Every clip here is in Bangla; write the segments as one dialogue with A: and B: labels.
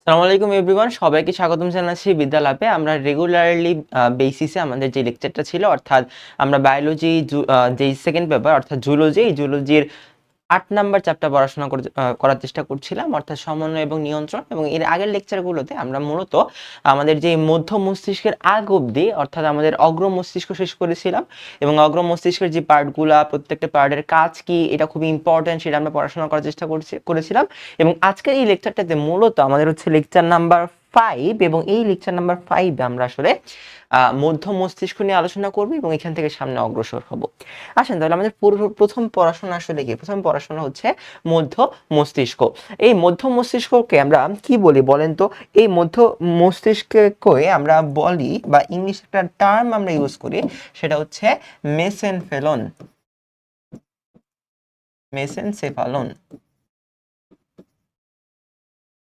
A: আসসালামু আলাইকুম এভরিওয়ান, সবাইকে স্বাগতম জানাচ্ছি বিদ্যালয়ে। আমরা রেগুলারলি বেসিসে আমাদের যে লেকচারটা ছিল, অর্থাৎ আমরা বায়োলজি যেই সেকেন্ড পেপার অর্থাৎ জুলজি, এই জুলজির ৮ নাম্বার চ্যাপ্টার পড়াশোনা করার চেষ্টা করছিলাম, অর্থাৎ সমন্বয় এবং নিয়ন্ত্রণ। এবং এর আগের লেকচারগুলোতে আমরা মূলত আমাদের যে মধ্য মস্তিষ্কের আগ অবধি, অর্থাৎ আমাদের অগ্র মস্তিষ্ক শেষ করেছিলাম। এবং অগ্র মস্তিষ্কের যে পার্টগুলা, প্রত্যেকটা পার্টের কাজ কি, এটা খুবই ইম্পর্টেন্ট, সেটা আমরা পড়াশোনা করার চেষ্টা করেছিলাম। এবং আজকের এই লেকচারটাতে মূলত আমাদের হচ্ছে লেকচার নাম্বার 5, এবং এই লেকচার নাম্বার 5 আমরা আসলে মধ্য মস্তিষ্ক নিয়ে আলোচনা করব এবং এখান থেকে সামনে অগ্রসর হব। আসেন তাহলে আমাদের প্রথম পড়াশোনা আসলে কি? প্রথম পড়াশোনা হচ্ছে মধ্য মস্তিষ্ক। এই মধ্য মস্তিষ্ককে আমরা কি বলি বলেন তো? এই মধ্য মস্তিষ্ককে আমরা বলি, বা ইংলিশ একটা টার্ম আমরা ইউজ করি, সেটা হচ্ছে মেসেনফেলন। মেসেনসেফালন,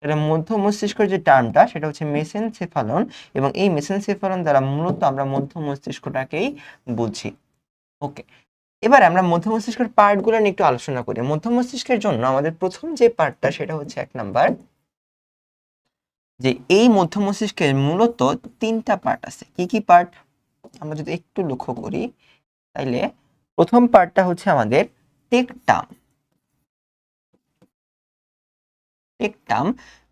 A: এটা মধ্য মস্তিষ্কের যে টার্মটা, সেটা হচ্ছে মেসেনসেফালন। এবং এই মেসেনসেফালন দ্বারা মূলত আমরা মধ্য মস্তিষ্কটাকেই বুঝি। ওকে, এবার আমরা মধ্য মস্তিষ্কের পার্টগুলো নিয়ে একটু আলোচনা করি। মধ্য মস্তিষ্কের জন্য আমাদের প্রথম যে পার্টটা, সেটা হচ্ছে 1 নাম্বার, যে এই মধ্য মস্তিষ্কের মূলত 3টা পার্ট আছে। কি কি পার্ট আমরা যদি একটু লক্ষ্য করি, তাইলে প্রথম পার্টটা হচ্ছে আমাদের টেকটাম। টেকটাম।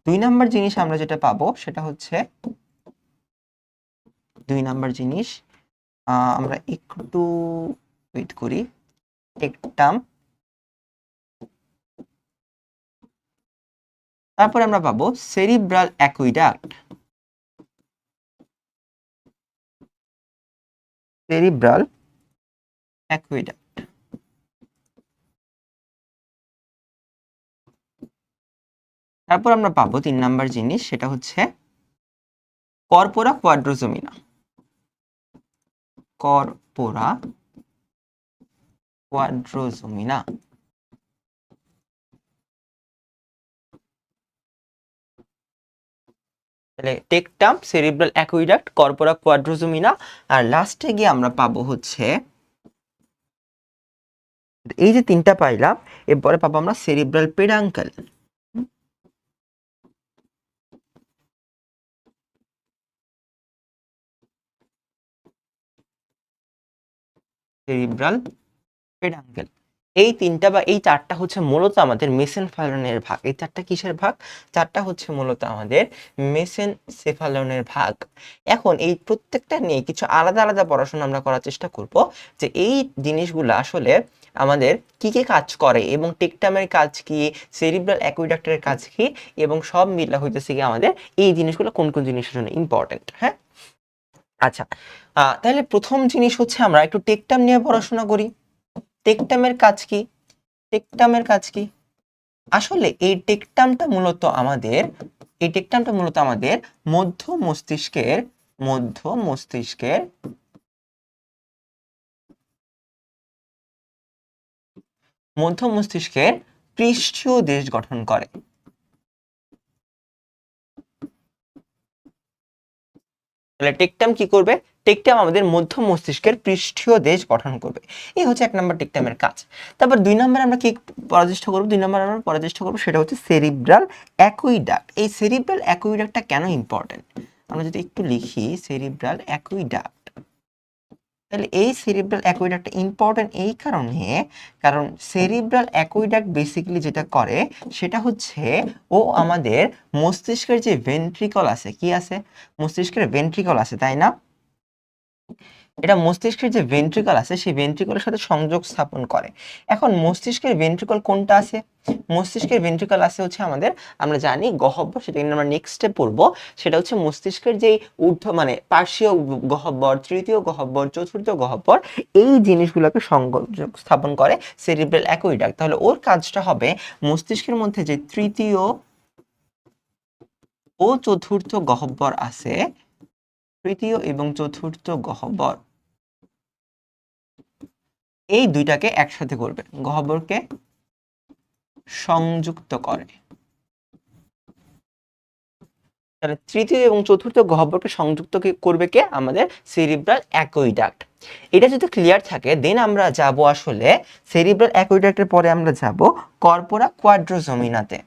A: 2 নাম্বার জিনিস আমরা যেটা পাবো, সেটা হচ্ছে 2 নাম্বার জিনিস, আমরা একটু ওয়েট করি। টেকটাম, তারপরে আমরা পাবো সেরিব্রাল অ্যাকুইডাক্ট। Cerebral aqueduct. তারপর আমরা পাবো 3 নাম্বার জিনিস, সেটা হচ্ছে কর্পোরা কোয়াড্রোজোমিনা। কর্পোরা কোয়াড্রোজোমিনা। তাহলে টেকটাম, সেরিব্রাল অ্যাকুইডাক্ট, কর্পোরা কোয়াড্রোজোমিনা, আর লাস্টে গিয়ে আমরা পাবো হচ্ছে, এই যে 3টা পাইলাম, এরপরে পাবো আমরা সেরিব্রাল পেডাঙ্কেল। সেরিব্রাল পেডাঙ্কেল। এই 3টা বা এই 4টা হচ্ছে মূলত আমাদের মেসেনফেলনের ভাগ। এই 4টা কিসের ভাগ? 4টা হচ্ছে মূলত আমাদের মেসেনসেফালনের ভাগ। এখন এই প্রত্যেকটা নিয়ে কিছু আলাদা আলাদা পড়াশোনা আমরা করার চেষ্টা করব, যে এই জিনিসগুলো আসলে আমাদের কি কি কাজ করে, এবং টেকটামের কাজ কি, সেরিব্রাল অ্যাকুইডাক্টের কাজ কি, এবং সব মিলা হইতেছে কি আমাদের এই জিনিসগুলো কোন কোন জিনিসের জন্য ইম্পর্টেন্ট। হ্যাঁ, আচ্ছা, তাহলে প্রথম জিনিস হচ্ছে আমরা একটু টেকটাম নিয়ে পড়াশোনা করি। টেকটামের কাজ কি? টেকটামের কাজ কি? আসলে এই টেকটামটা মূলত আমাদের মধ্য মস্তিষ্কের মধ্য মস্তিষ্কের মধ্য মস্তিষ্কের পৃষ্ঠীয় দেশ গঠন করে। তাহলে টেকটাম কি করবে? টেকটাম আমাদের মধ্য মস্তিষ্কের পৃষ্ঠীয় দেশ গঠন করবে। এই হচ্ছে 1 নম্বর টেকটামের কাজ। তারপর 2 নম্বরে আমরা কি পড়ার চেষ্টা করব? 2 নম্বরে আমরা পড়ার চেষ্টা করব, সেটা হচ্ছে সেরিব্রাল অ্যাকুইডাক্ট। এই সেরিব্রাল অ্যাকুইডাক্টটা কেন ইম্পর্টেন্ট? আমরা যদি একটু লিখি সেরিব্রাল অ্যাকুইডাক্ট, তাহলে এই সেরিব্রাল অ্যাকুইডাক্টটা ইম্পর্টেন্ট এই কারণে, কারণ সেরিব্রাল অ্যাকুইডাক্ট বেসিক্যালি যেটা করে, সেটা হচ্ছে ও আমাদের মস্তিষ্কের যে ভেন্ট্রিকল আছে, কি আছে? মস্তিষ্কের ভেন্ট্রিকল আছে, তাই না? এটা মস্তিষ্কের যে ভেন্ট্রিকল আছে, সেই ভেন্ট্রিকলের সাথে সংযোগ স্থাপন করে। এখন মস্তিষ্কের ভেন্ট্রিকল কোনটা আছে? মস্তিষ্কের ভেন্ট্রিকল আছে হচ্ছে আমাদের, আমরা জানি গহ্বর, সেটা কিন্তু আমরা নেক্সটে পড়বো। সেটা হচ্ছে মস্তিষ্কের যেই মানে পার্শ্বীয় গহ্বর, তৃতীয় গহ্বর, চতুর্থ গহ্বর, এই জিনিসগুলোকে সংযোগ স্থাপন করে সেরিব্রাল অ্যাকুইডাক্ট। তাহলে ওর কাজটা হবে মস্তিষ্কের মধ্যে যে তৃতীয় ও চতুর্থ গহ্বর আছে, তৃতীয় এবং চতুর্থ গহ্বর, এই দুইটাকে একসাথে করবে, গহ্বরকে সংযুক্ত করে। তাহলে তৃতীয় এবং চতুর্থ গহ্বরকে সংযুক্ত করবে কে? আমাদের সেরিব্রাল অ্যাকুইডাক্ট। এটা যদি ক্লিয়ার থাকে, দেন আমরা যাব আসলে সেরিব্রাল অ্যাকুইডাক্টের পরে আমরা যাব কর্পোরা কোয়াড্রোজোমিনাতে।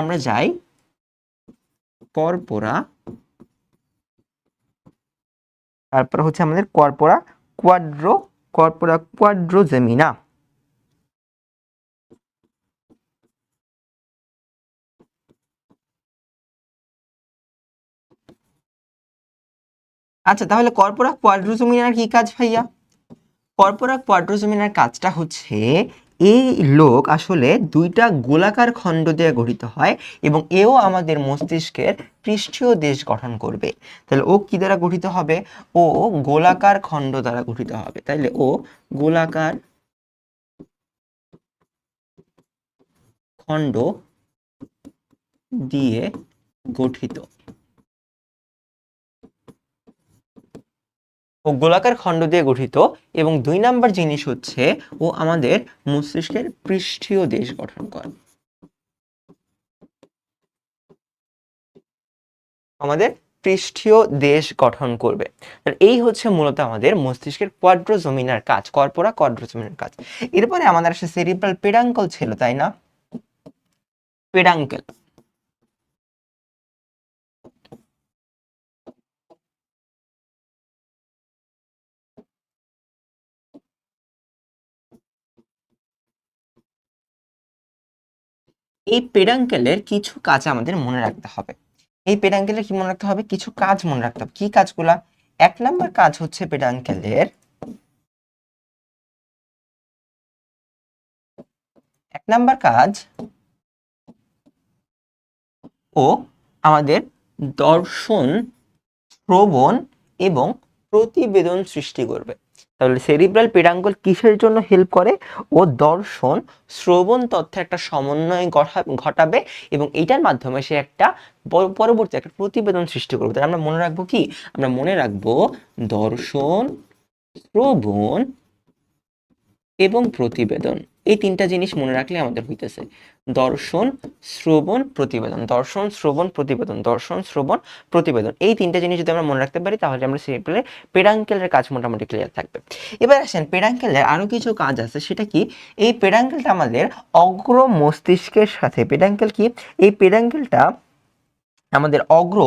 A: আমরা যাই কর্পোরা, তারপর হচ্ছে আমাদের কর্পোরা কোয়াড্রোজেমিনা। আচ্ছা, তাহলে কর্পোরা কোয়াড্রোজেমিনার কি কাজ ভাইয়া? কর্পোরা কোয়াড্রোজেমিনার কাজটা হচ্ছে, এই লোক আসলে দুইটা গোলাকার খণ্ড দিয়ে গঠিত হয় এবং এও আমাদের মস্তিষ্কের পৃষ্ঠীয় দেশ গঠন করবে। তাহলে ও কি দ্বারা গঠিত হবে? ও গোলাকার খণ্ড দ্বারা গঠিত হবে। তাইলে ও গোলাকার খণ্ড দিয়ে গঠিত। ও গোলাকার খণ্ড দিয়ে গঠিত এবং 2 নাম্বার জিনিস হচ্ছে ও আমাদের মস্তিষ্কের পৃষ্ঠীয় দেশ গঠন করে। আমাদের পৃষ্ঠীয় দেশ গঠন করবে। এই হচ্ছে মূলত আমাদের মস্তিষ্কের কোয়াড্রোজেমিনার কাজ, কর্পোরা কোয়াড্রোজেমিনার কাজ। এরপরে আমাদের আসে সেরিব্রাল পেডাঙ্কল ছিল, তাই না? পেডাঙ্কেল, এই পেডাঙ্কেলের কিছু কাজ আমাদের মনে রাখতে হবে। এই পেডাঙ্কেলের কি মনে রাখতে হবে? কিছু কাজ মনে রাখতে হবে। কি কাজগুলা? 1 নাম্বার কাজ হচ্ছে পেডাঙ্কেলের, 1 নাম্বার কাজ ও আমাদের দর্শন, শ্রবণ এবং প্রতিবেদন সৃষ্টি করবে। তাহলে সেরিব্রাল পেডাঙ্কল কিসের জন্য হেল্প করে? ও দর্শন, শ্রবণ তথ্যের একটা সমন্বয় ঘটাবে এবং এটার মাধ্যমে সে একটা পরবর্তী একটা প্রতিবেদন সৃষ্টি করবে। তাহলে আমরা মনে রাখবো কি? আমরা মনে রাখবো দর্শন, শ্রবণ এবং প্রতিবেদন। এই 3টা জিনিস মনে রাখলে আমাদের হইতেছে দর্শন, শ্রবণ, প্রতিবেদন, দর্শন, শ্রবণ, প্রতিবেদন, দর্শন, শ্রবণ, প্রতিবেদন। এই 3টা জিনিস যদি আমরা মনে রাখতে পারি তাহলে আমরা সেরিব্রালের পেডাঙ্কেলের কাজ মোটামুটি ক্লিয়ার থাকবে। এবার আসেন পেডাঙ্কেলের আরো কিছু কাজ আছে, সেটা কি? এই পেডাঙ্কেলটা আমাদের অগ্র মস্তিষ্কের সাথে, পেডাঙ্কেল কি? এই পেডাঙ্কেলটা আমাদের অগ্র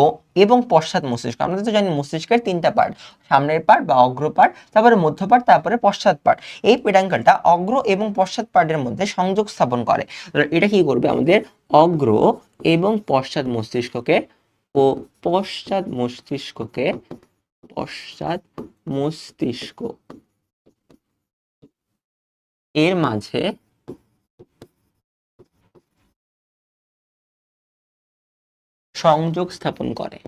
A: এবং পশ্চাৎ মস্তিষ্ক, আমরা তো জানি মস্তিষ্কের 3টা পার্ট, সামনের পার্ট বা অগ্র পার্ট, তারপরে মধ্য পার্ট, তারপরে পশ্চাৎ পার্ট। এই পেডাঙ্কেলটা অগ্র এবং পশ্চাৎ পার্টের মধ্যে সংযোগ স্থাপন করে। এটা কি করবে? আমাদের অগ্র এবং পশ্চাৎ মস্তিষ্ককে ও পশ্চাৎ মস্তিষ্ককে পশ্চাৎ মস্তিষ্ক এর মাঝে সংযোগ স্থাপন করে।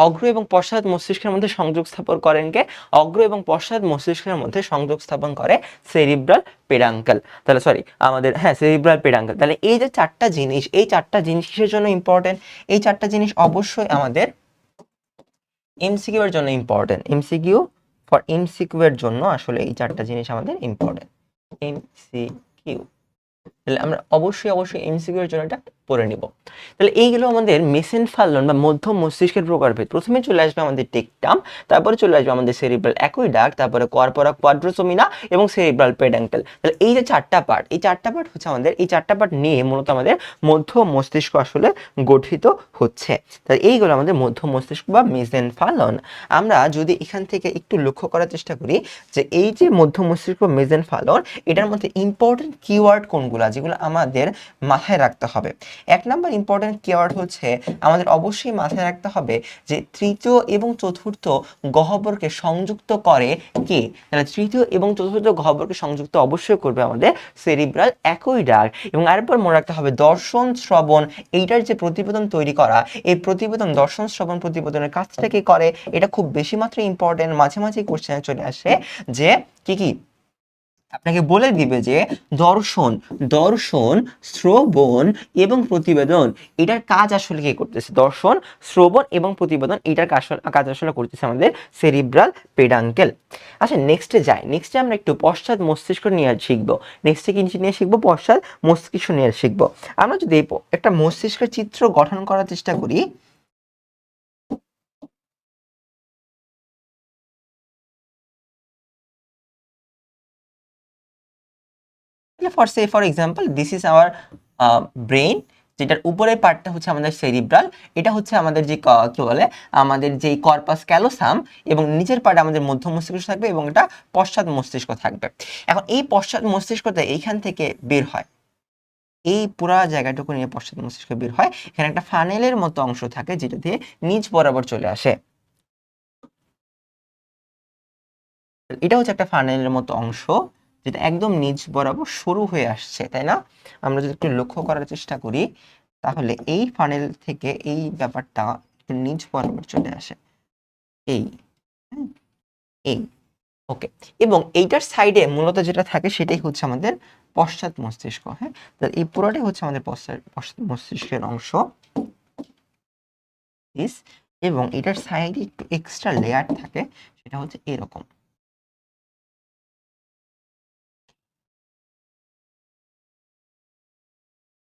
A: অগ্র এবং পশ্চাৎ মস্তিষ্কের মধ্যে সংযোগ স্থাপন করেন কে? অগ্র এবং পশ্চাৎ মস্তিষ্কের মধ্যে সংযোগ স্থাপন করে সেরিব্রাল পেডাঙ্কেল। তাহলে সরি, আমাদের সেরিব্রাল পেডাঙ্কেল। তাহলে এই যে 4টা জিনিস, এই 4টা জিনিস কিসের জন্য ইম্পর্টেন্ট? এই 4টা জিনিস অবশ্যই আমাদের এমসিকিউ এর জন্য ইম্পর্টেন্ট। এমসিকিউ এর জন্য আসলে এই 4টা জিনিস আমাদের ইম্পর্টেন্ট। এমসিকিউ, তাহলে আমরা অবশ্যই এমসিকিউ এর জন্য এটা পড়ে নিব। তাহলে এইগুলো আমাদের মেসেনফালন বা মধ্য মস্তিষ্কের প্রকারভেদ। প্রথমে চলে আসবে আমাদের টেকটাম, তারপরে চলে আসবে আমাদের সেরিব্রাল অ্যাকুইডাক্ট, তারপরে কর্পোরা কোয়াড্রোসোমিনা এবং সেরিব্রাল পেডাঙ্কেল। তাহলে এই যে 4টা পার্ট, এই 4টা পার্ট হচ্ছে আমাদের, এই 4টা পার্ট নিয়ে মূলত আমাদের মধ্য মস্তিষ্ক আসলে গঠিত হচ্ছে। তাহলে এইগুলো আমাদের মধ্য মস্তিষ্ক বা মেসেনফালন। আমরা যদি এখান থেকে একটু লক্ষ্য করার চেষ্টা করি যে এই যে মধ্য মস্তিষ্ক মেসেনফালন, এটার মধ্যে ইম্পর্টেন্ট কিওয়ার্ড কোনগুলা যেগুলো আমাদের মাথায় রাখতে হবে? 1 নাম্বার ইম্পর্টেন্ট কিওয়ার্ড হচ্ছে আমাদের অবশ্যই মাথায় রাখতে হবে যে তৃতীয় এবং চতুর্থ গহ্বরকে সংযুক্ত করে কে? তাহলে তৃতীয় এবং চতুর্থ গহ্বরকে সংযুক্ত অবশ্যই করবে আমাদের সেরিব্রাল অ্যাকুইডাক্ট। এবং আরেকবার মনে রাখতে হবে দর্শন, শ্রবণ, এইটার যে প্রতিবেদন তৈরি করা, এই প্রতিবেদন, দর্শন, শ্রবণ, প্রতিবেদনের কাজটা কে করে? এটা খুব বেশি মাত্রায় ইম্পর্টেন্ট। মাঝে মাঝে কোশ্চেনে চলে আসে যে কি কি আপনাকে বলে দিবে যে দর্শন, শ্রবণ এবং প্রতিবেদন, এটার কাজ আসলে কে করতেছে? দর্শন, শ্রবণ এবং প্রতিবেদন, এটার কাজ আসলে করতেছে আমাদের সেরিব্রাল পেডাঙ্কেল। আচ্ছা, নেক্সটে যাই। নেক্সটে আমরা একটু পশ্চাৎ মস্তিষ্ক নিয়ে শিখবো। নেক্সটে কি নিয়ে শিখবো? পশ্চাৎ মস্তিষ্ক নিয়ে শিখবো। আমরা যদি একটা মস্তিষ্কের চিত্র গঠন করার চেষ্টা করি, for example this is our brain, যেটার উপরের পার্টটা হচ্ছে আমাদের সেরিব্রাল, এটা হচ্ছে আমাদের যে কি বলে আমাদের যে কর্পাস ক্যালোসাম, এবং নিচের পার্টে আমাদের মধ্য মস্তিষ্ক থাকবে এবং এটা পশ্চাৎ মস্তিষ্ক থাকবে। এখন এই পশ্চাৎ মস্তিষ্কটা এইখান থেকে বের হয়, এই পুরা জায়গাটুকু নিয়ে পশ্চাৎ মস্তিষ্ক বের হয়, এখানে একটা ফানেলের মতো অংশ থাকে যেটা দিয়ে নিচ বরাবর চলে আসে। এটা হচ্ছে একটা ফানেলের মতো অংশ যেটা একদম নিচ বরাবর শুরু হয়ে আসছে, তাই না? আমরা যদি একটু লক্ষ্য করার চেষ্টা করি তাহলে এই ফানেল থেকে এই ব্যাপারটা একটু নিচ বরাবর চলে আসে, এই হ্যাঁ, এই ওকে। এবং এইটার সাইডে মূলত যেটা থাকে সেটাই হচ্ছে আমাদের পশ্চাৎ মস্তিষ্ক। হ্যাঁ, তো এই পুরোটাই হচ্ছে আমাদের পশ্চাৎ মস্তিষ্কের অংশ। এবং এটার সাইডে একটু এক্সট্রা লেয়ার থাকে, সেটা হচ্ছে এরকম।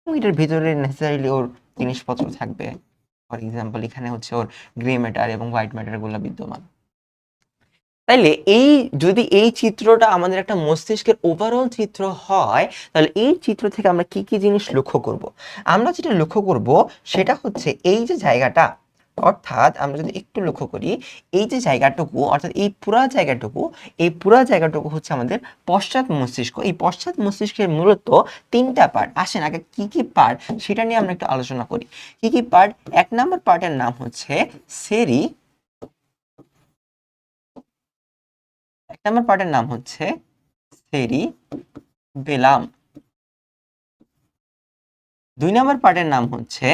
A: এটার ভিতরে নেসেসারিলি ওর জিনিসপত্র থাকবে। ফর এক্সাম্পল এখানে হচ্ছে ওর গ্রে ম্যাটার এবং হোয়াইট ম্যাটার গুলো বিদ্যমান। তাইলে এই যদি এই চিত্রটা আমাদের একটা মস্তিষ্কের ওভারঅল চিত্র হয়, তাহলে এই চিত্র থেকে আমরা কি কি জিনিস লক্ষ্য করব? আমরা যেটা লক্ষ্য করব সেটা হচ্ছে এই যে জায়গাটা, অর্থাৎ আমরা যদি একটু লক্ষ্য করি এই যে জায়গাটুকু, অর্থাৎ এই পুরা জায়গাটুকু হচ্ছে আমাদের পশ্চাৎ মস্তিষ্ক। এই পশ্চাৎ মস্তিষ্কের মূলত তিনটা পার্ট। আসেন আগে কি কি পার্ট সেটা নিয়ে আমরা একটু আলোচনা করি। কি কি পার্ট? 1 নম্বর পার্টের নাম হচ্ছে সেরি, 1 নম্বর পার্টের নাম হচ্ছে সেরিবেলাম, 2 নম্বর পার্টের নাম হচ্ছে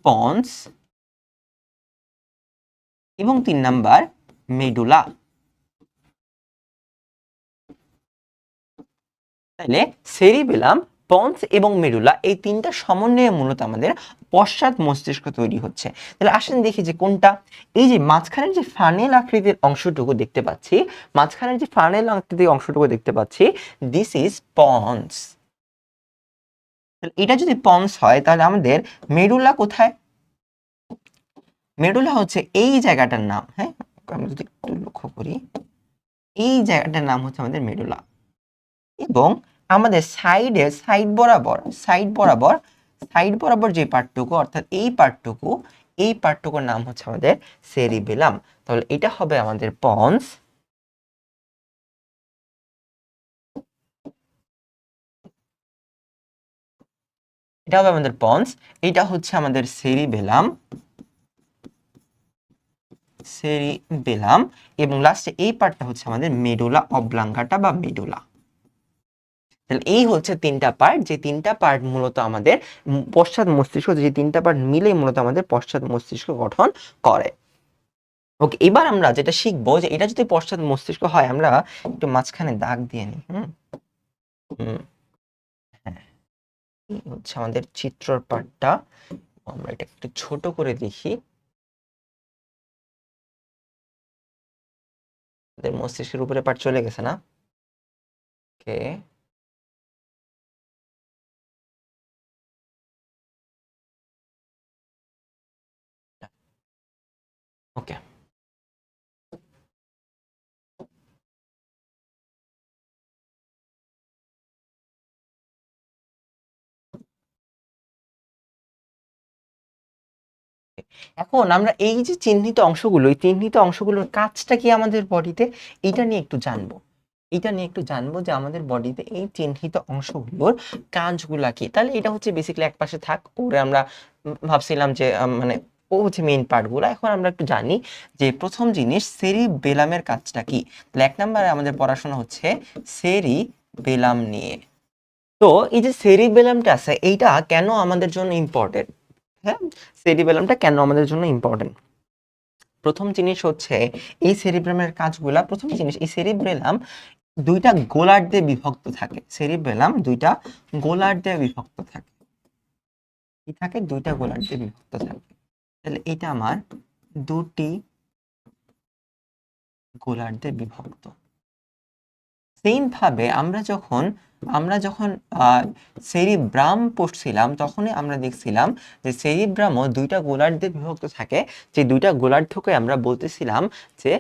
A: পন্স, এবং 3 নাম্বার মেডুলা। তাহলে সেরিবেলাম, পন্স এবং মেডুলা এই তিনটা সমন্বয়ে মূলত আমাদের পশ্চাৎ মস্তিষ্ক তৈরি হচ্ছে। তাহলে আসেন দেখি যে কোনটা। এই যে মাঝখানের যে ফানেল আকৃতির অংশটুকু দেখতে পাচ্ছি, দিস ইজ পন্স। এটা যদি পন্স হয় তাহলে আমাদের মেডুলা কোথায়? মেডুলা হচ্ছে এই জায়গাটার নাম। হ্যাঁ, আমরা যদি একটু লক্ষ্য করি এই জায়গাটার নাম হচ্ছে আমাদের মেডুলা। এবং আমাদের সাইড বরাবর যে পার্টটুকু, অর্থাৎ এই পার্টটুকুর নাম হচ্ছে আমাদের সেরিবেলাম। তাহলে এটা হবে আমাদের পন্স, এটা হচ্ছে আমাদের সেরিবেলাম, এবং লাস্টে এই পার্টটা হচ্ছে আমাদের মেডুলা অবলাঙ্গাটা বা মেডুলা। তাহলে এই হচ্ছে তিনটা পার্ট, যে তিনটা পার্ট মূলত আমাদের পশ্চাৎ মস্তিষ্ক, যে তিনটা পার্ট মিলে মূলত আমাদের পশ্চাৎ মস্তিষ্ক গঠন করে। ওকে, এবার আমরা যেটা শিখবো যে এটা যদি পশ্চাৎ মস্তিষ্ক হয়, আমরা একটু মাঝখানে দাগ দিয়ে নিই। হ্যাঁ, এই হচ্ছে আমাদের চিত্রর পার্টটা। আমরা এটা একটু ছোট করে দেখি। মস্তিষ্কের উপরে পার্ট চলে গেছে না? ওকে, ওকে। এখন আমরা এই যে চিহ্নিত অংশগুলো, এই চিহ্নিত অংশগুলোর কাজটা কি আমাদের বডিতে, এটা নিয়ে একটু জানবো যে আমাদের বডিতে এই চিহ্নিত অংশগুলোর কাজগুলা কি। তাহলে এটা হচ্ছে বেসিক্যালি এক পাশে থাক, ওরে আমরা ভাবছিলাম যে মানে ও হচ্ছে মেইন পার্টগুলো। এখন আমরা একটু জানি যে প্রথম জিনিস সেরিবেলামের কাজটা কি। তাহলে 1 নম্বরে আমাদের পড়াশোনা হচ্ছে সেরিবেলাম নিয়ে। তো এই যে সেরিবেলামটা আছে এইটা কেন আমাদের জন্য ইম্পর্টেন্ট? হ্যাঁ, সেরিবেলামটা কেন আমাদের জন্য ইম্পর্টেন্ট? প্রথম জিনিস হচ্ছে এই সেরিব্রামের কাজগুলা। প্রথম জিনিস, এই সেরিব্রেলাম দুইটা গোলার্ধ দিয়ে বিভক্ত থাকে। সেরিব্রেলাম দুইটা গোলার্ধ দিয়ে বিভক্ত থাকে। কি থাকে? দুইটা গোলার্ধ দিয়ে বিভক্ত থাকে। তাহলে এটা আমার দুটি গোলার্ধে বিভক্ত। সেম ভাবে আমরা যখন আমরা যখন সেরিব্রাম পড়ছিলাম তখনই আমরা দেখছিলাম যে সেরিব্রামও দুইটা গোলার্ধ দিয়ে বিভক্ত থাকে, যে দুইটা গোলার্ধকে আমরা বলতেছিলাম যে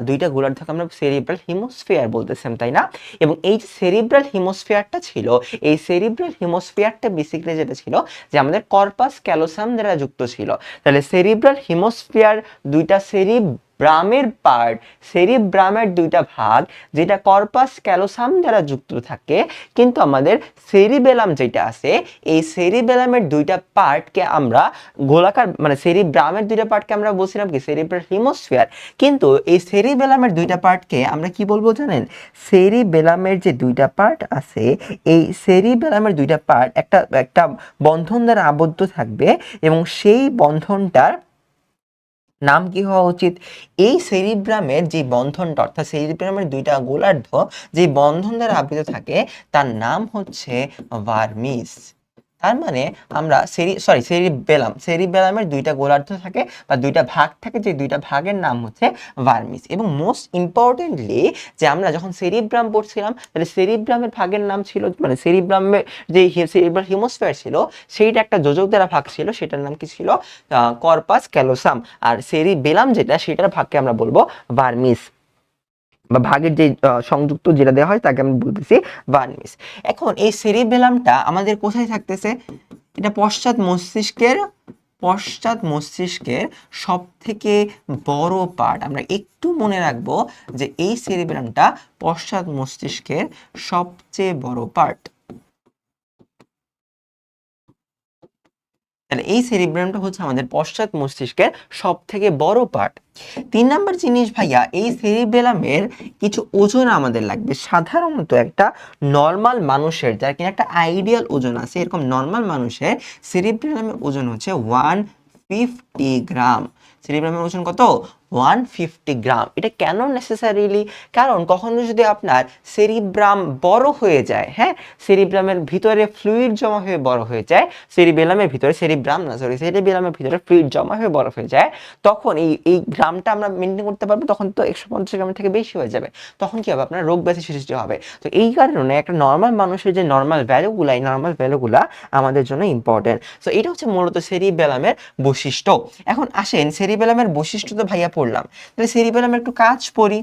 A: দুইটা গোলার্ধকে আমরা সেরিব্রাল হিমোস্ফিয়ার বলতেছিলাম, তাই না? এবং এই যে সেরিব্রাল হিমোস্ফিয়ারটা ছিল, এই সেরিব্রাল হিমোস্ফিয়ারটা বেসিক্যালি যেটা ছিল যে আমাদের কর্পাস ক্যালোসাম দ্বারা যুক্ত ছিল। তাহলে সেরিব্রাল হিমোস্ফিয়ার দুইটা সেরিব্রামের পার্ট, সেরিব্রামের দুইটা ভাগ যেটা কর্পাস ক্যালোসাম দ্বারা যুক্ত থাকে, কিন্তু আমাদের সেরিবেলাম যেটা আছে এই সেরিবেলামের দুইটা পার্টকে আমরা গোলাকার মানে সেরিব্রামের দুইটা পার্টকে আমরা বলছিলাম কি সেরিব্রাল হিমোস্ফিয়ার, কিন্তু এই সেরিবেলামের দুইটা পার্টকে আমরা কি বলবো জানেন? সেরিবেলামের যে দুইটা পার্ট আছে এই সেরিবেলামের দুইটা পার্ট একটা একটা বন্ধন দ্বারা আবদ্ধ থাকবে এবং সেই বন্ধনটার নাম কি হওয়া উচিত? এই সেরিব্রামের যে বন্ধনটা অর্থাৎ সেরিব্রামের দুইটা গোলার্ধ যে বন্ধন দ্বারা আবৃত থাকে তার নাম হচ্ছে ভার্মিস। তার মানে আমরা সেরিবেলামের দুইটা গোলার্ধ থাকে বা দুইটা ভাগ থাকে, যে দুইটা ভাগের নাম হচ্ছে ভার্মিস। এবং মোস্ট ইম্পর্টেন্টলি যে আমরা যখন সেরিব্রাম পড়ছিলাম তাহলে সেরিব্রামের ভাগের নাম ছিল মানে সেরিব্রামের যে সেরিব্রাল হিমোস্ফিয়ার ছিল সেইটা একটা যোজক দ্বারা ভাগ ছিল, সেটার নাম কি ছিল? Corpus callosum. আর সেরিবেলাম যেটা সেটার ভাগকে আমরা বলবো ভার্মিস, বা ভাগের যে সংযুক্ত যেটা দেওয়া হয় তাকে আমরা বলতেছি ভার্মিস। এখন এই সেরিবেলামটা আমাদের কোথায় থাকতেছে? এটা পশ্চাৎ মস্তিষ্কের সব থেকে বড় পার্ট। আমরা একটু মনে রাখবো যে এই সেরিবেলামটা পশ্চাৎ মস্তিষ্কের সবচেয়ে বড় পার্ট। তাহলে এই সেরিব্রামটা হচ্ছে আমাদের পশ্চাৎ মস্তিষ্কের সব থেকে বড় পার্ট। 3 নাম্বার জিনিস ভাইয়া, এই সেরিবেলামের কিছু ওজন আমাদের লাগবে। সাধারণত একটা নর্মাল মানুষের যার কিনা একটা আইডিয়াল ওজন আছে, এরকম নর্মাল মানুষের সেরিবেলামের ওজন হচ্ছে 150 গ্রাম। সেরিব্রামের ওজন কত? 150 গ্রাম। এটা কেন নেসেসারিলি? কারণ কখনো যদি আপনার সেরিব্রাম বড় হয়ে যায়, হ্যাঁ, সেরিব্রামের ভিতরে ফ্লুইড জমা হয়ে বড় হয়ে যায়, সেরিবেলামের ভিতরে সেরিবেলামের ভিতরে ফ্লুইড জমা হয়ে বড় হয়ে যায়, তখন এই গ্রামটা আমরা মেনটেন করতে পারবো, তখন তো 150 গ্রামের থেকে বেশি হয়ে যাবে, তখন কি হবে? আপনার রোগ ব্যাধি সৃষ্টি হবে। তো এই কারণে একটা নর্মাল মানুষের যে নর্মাল ভ্যালুগুলা, এই নর্মাল ভ্যালুগুলা আমাদের জন্য ইম্পর্টেন্ট। সো এটা হচ্ছে মূলত সেরিবেলামের বৈশিষ্ট্য। এখন আসেন সেরিবেলামের বৈশিষ্ট্য তো ভাইয়া পড়লাম, তাহলে সেরিবেলামের একটু কাজ পড়ি।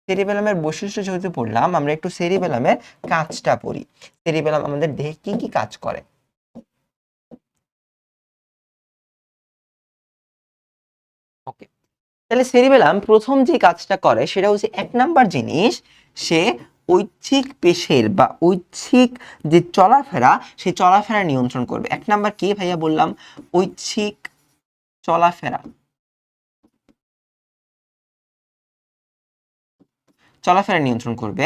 A: সেরিবেলামের বৈশিষ্ট্য যেহেতু পড়লাম, আমরা একটু সেরিবেলামের কাজটা পড়ি। সেরিবেলাম আমাদের দেহে কি কি কাজ করে? ওকে, তাহলে সেরিবেলাম প্রথম যে কাজটা করে সেটা হচ্ছে 1 নাম্বার জিনিস, সে ঐচ্ছিক পেশের বা ঐচ্ছিক যে চলাফেরা সেই চলাফেরা নিয়ন্ত্রণ করবে। 1 নাম্বার কি ভাইয়া বললাম? ঐচ্ছিক চলাফেরা, চলাফেরা নিয়ন্ত্রণ করবে।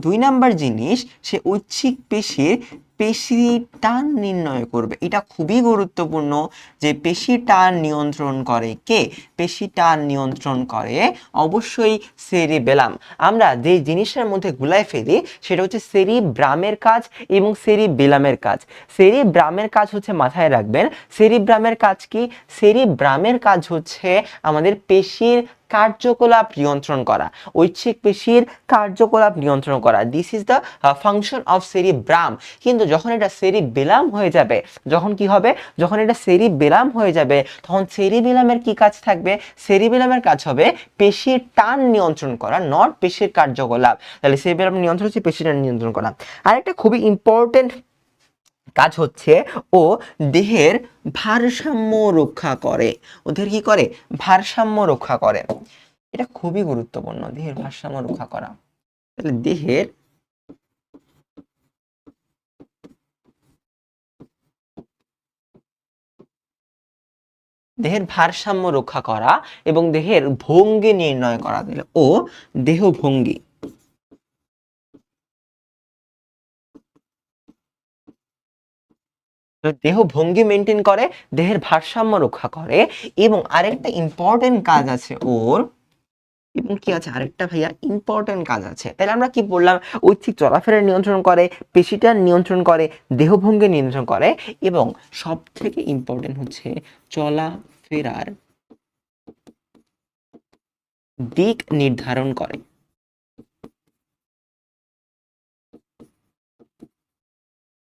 A: 2 নাম্বার জিনিস, সে ঐচ্ছিক পেশি টান নির্ণয় করবে। এটা খুবই গুরুত্বপূর্ণ যে পেশি টান নিয়ন্ত্রণ করে কে? পেশি টান নিয়ন্ত্রণ করে অবশ্যই সেরিবেলাম। আমরা যে জিনিসের মধ্যে গুলাই ফেলি সেটা হচ্ছে সেরিব্রামের কাজ এবং সেরিবেলামের কাজ। সেরিব্রামের কাজ হচ্ছে, মাথায় রাখবেন, সেরিব্রামের কাজ কি? সেরিব্রামের কাজ হচ্ছে আমাদের পেশির কার্যকলাপ নিয়ন্ত্রণ করা, ঐচ্ছিক পেশির কার্যকলাপ নিয়ন্ত্রণ করা। This is the function of cerebrum. কিন্তু যখন এটা সেরিবেলাম হয়ে যাবে, যখন কি হবে? যখন এটা সেরিবেলাম হয়ে যাবে তখন সেরিবেলামের কি কাজ থাকবে? সেরিবেলামের কাজ হবে পেশির টান নিয়ন্ত্রণ করা, নট পেশির কার্যকলাপ। তাহলে সেরিবেলাম নিয়ন্ত্রণ হচ্ছে পেশির টান নিয়ন্ত্রণ করা। আরেকটা খুবই ইম্পর্টেন্ট কাজ হচ্ছে ও দেহের ভারসাম্য রক্ষা করে। ওদের কি করে? ভারসাম্য রক্ষা করে। এটা খুবই গুরুত্বপূর্ণ, দেহের ভারসাম্য রক্ষা করা। তাহলে দেহের ভারসাম্য রক্ষা করা এবং দেহের ভঙ্গি নির্ণয় করা ও দেহ ভঙ্গি, দেহ ভঙ্গি মেনটেন করে, দেহের ভারসাম্য রক্ষা করে। এবং আরেকটা ইম্পর্টেন্ট কাজ আছে ওর, এবং কি আছে আরেকটা ভাইয়া ইম্পর্টেন্ট কাজ আছে। তাহলে আমরা কি বললাম? ঐচ্ছিক চলাফেরা নিয়ন্ত্রণ করে, পেশিটা নিয়ন্ত্রণ করে, দেহভঙ্গি নিয়ন্ত্রণ করে, এবং সব থেকে ইম্পর্টেন্ট হচ্ছে চলাফেরার দিক নির্ধারণ করে।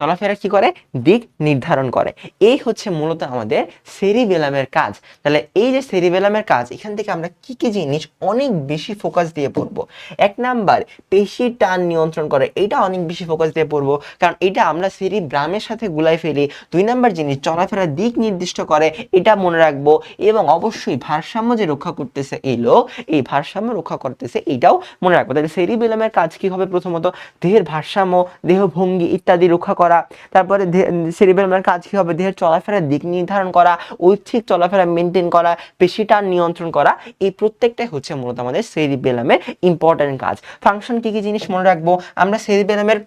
A: চলাফেরা কি করে, দিক নির্ধারণ করে। এই হচ্ছে মূলত আমাদের সেরিবেলামের কাজ। তাহলে এই যে সেরিবেলামের কাজ, এখান থেকে আমরা কি কি জিনিস অনেক বেশি ফোকাস দিয়ে পড়বো। এক নাম্বার, পেশি টান নিয়ন্ত্রণ করে, এটা অনেক বেশি ফোকাস দিয়ে পড়বো, কারণ এটা আমরা সেরিব্রামের সাথে গুলাই ফেলি। দুই নাম্বার জিনিস, চলাফেরার দিক নির্দিষ্ট করে, এটা মনে রাখবো। এবং অবশ্যই ভারসাম্য যে রক্ষা করতেছে এই লোক, এই ভারসাম্য রক্ষা করতেছে, এটাও মনে রাখবো। তাহলে সেরিবেলামের কাজ কি হবে, প্রথমত দেহের ভারসাম্য, দেহ ভঙ্গি ইত্যাদি রক্ষা করা। তারপরে সেরিবেলামের কাজ কি হবে, দেহের চলাফেরার দিক নির্ধারণ করা, ঐচ্ছিক চলাফেরা মেনটেন করা, পেশি টান নিয়ন্ত্রণ করা। এই প্রত্যেকটাই হচ্ছে মূলত আমাদের সেরিবেলামের ইম্পর্টেন্ট কাজ। ফাংশন কি কি জিনিস মনে রাখবো, আমরা সেরিবেলামের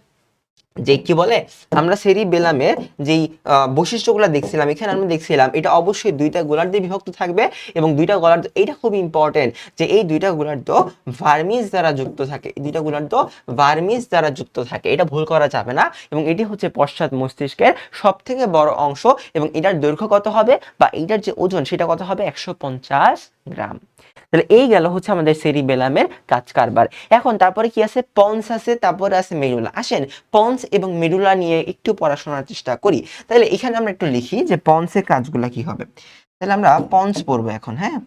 A: যে কি বলে, আমরা সেরিবেলামের যেই বৈশিষ্ট্যগুলো দেখছিলাম, এখানে আমরা দেখছিলাম এটা অবশ্যই দুইটা গোলার্ধ দিয়ে বিভক্ত থাকবে, এবং দুইটা গোলার্ধ, এটা খুব ইম্পর্টেন্ট যে এই দুইটা গোলার্ধ ভার্মিস দ্বারা যুক্ত থাকে, এই দুইটা গোলার্ধ ভার্মিস দ্বারা যুক্ত থাকে, এটা ভুল করা যাবে না। এবং এটি হচ্ছে পশ্চাৎ মস্তিষ্কের সব থেকে বড় অংশ, এবং এটার দৈর্ঘ্য কত হবে বা এটার যে ওজন সেটা কত হবে, 150 গ্রাম। তাহলে এই গেল হচ্ছে আমাদের সেরিবেলামের কাজ কারবার। এখন তারপরে কি আছে, পন্স আছে, তারপরে আছে মেডুলা। আসেন পন্স এবং মেডুলা নিয়ে একটু পড়াশোনার চেষ্টা করি। তাহলে এখানে আমরা একটু লিখি যে পন্সের কাজগুলো কি হবে। তাহলে আমরা পন্স পড়বো এখন। হ্যাঁ,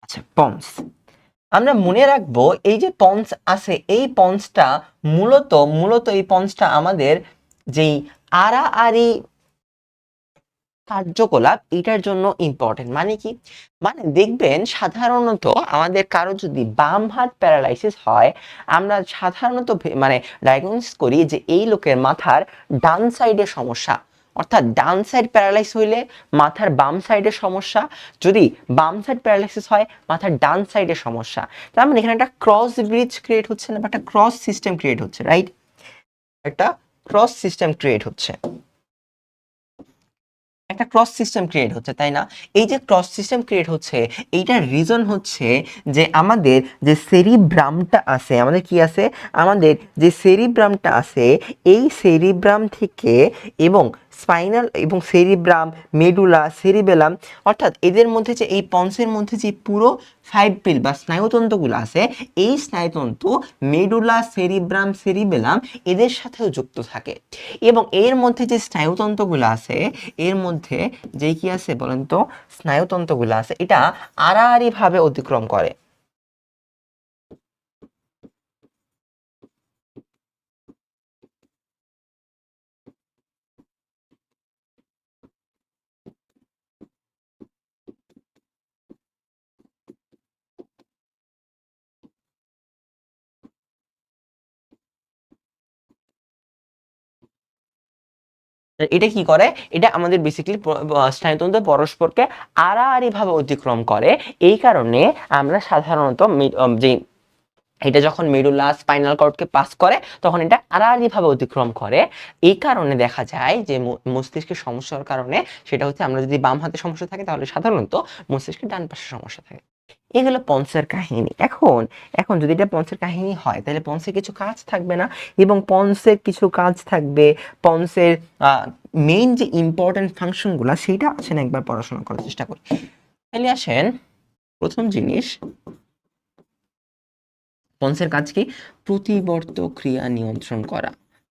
A: আচ্ছা পন্স আমরা মনে রাখবো, এই যে পন্স আছে, এই পন্সটা মূলত মূলত এই পন্সটা আমাদের যেই আড়াআড়ি কার্যকলাপ, এটার জন্য ইম্পর্টেন্ট। মানে কি, মানে দেখবেন সাধারণত আমাদের কারো যদি বাম হাত প্যারালাইসিস হয়, আমরা সাধারণত মানে ডায়াগনোসিস করি যে এই লোকের মাথার ডান সাইডে সমস্যা, অর্থাৎ ডান সাইড প্যারালাইস হইলে মাথার বাম সাইডে সমস্যা, যদি বাম সাইড প্যারালাইসিস হয় মাথার ডান সাইডে সমস্যা। তার মানে এখানে একটা ক্রস ব্রিজ ক্রিয়েট হচ্ছে না, বা একটা ক্রস সিস্টেম ক্রিয়েট হচ্ছে, রাইট? একটা ক্রস সিস্টেম ক্রিয়েট হচ্ছে, একটা ক্রস সিস্টেম ক্রিয়েট হচ্ছে, তাই না? এই যে ক্রস সিস্টেম ক্রিয়েট হচ্ছে, এইটার রিজন হচ্ছে যে আমাদের যে সেরিব্রামটা আছে, আমাদের কি আছে, আমাদের যে সেরিব্রামটা আছে, এই সেরিব্রাম থেকে এবং স্পাইনাল এবং সেরিব্রাম, মেডুলা, সেরিবেলাম, অর্থাৎ এদের মধ্যে যে এই পন্সের মধ্যে যে পুরো ফাইভ পিল বা স্নায়ুতন্ত্রগুলো আছে, এই স্নায়ুতন্ত্র মেডুলা, সেরিব্রাম, সেরিবেলাম এদের সাথেও যুক্ত থাকে। এবং এর মধ্যে যে স্নায়ুতন্ত্রগুলো আছে, এর মধ্যে যে কি আছে বলেন তো, স্নায়ুতন্ত্রগুলো আছে, এটা আড়াআড়ি ভাবে অতিক্রম করে। এটা কি করে, এটা আমাদের বেসিক্যালি স্নায়ুতন্ত্র পরস্পরকে আড়াআড়ি ভাবে অতিক্রম করে। এই কারণে আমরা সাধারণত যে এটা যখন মেডুলা স্পাইনাল কর্ডকে পাস করে, তখন এটা আড়াআড়ি ভাবে অতিক্রম করে। এই কারণে দেখা যায় যে মস্তিষ্কের সমস্যার কারণে, সেটা হচ্ছে আমরা যদি বাম হাতে সমস্যা থাকে তাহলে সাধারণত মস্তিষ্কের ডান পাশে সমস্যা থাকে। এগুলো পন্সের কাহিনী। এখন এখন যদি এটা পন্সের কাহিনী হয়, তাহলে পন্সের কিছু কাজ থাকবে না, এবং পন্সের কিছু কাজ থাকবে, পন্সের মেইন যে ইম্পর্টেন্ট ফাংশনগুলো সেটা আসেন একবার পড়াশোনা করার চেষ্টা করি। তাহলে আসেন, প্রথম জিনিস, পন্সের কাজ কি, প্রতিবর্ত ক্রিয়া নিয়ন্ত্রণ করা।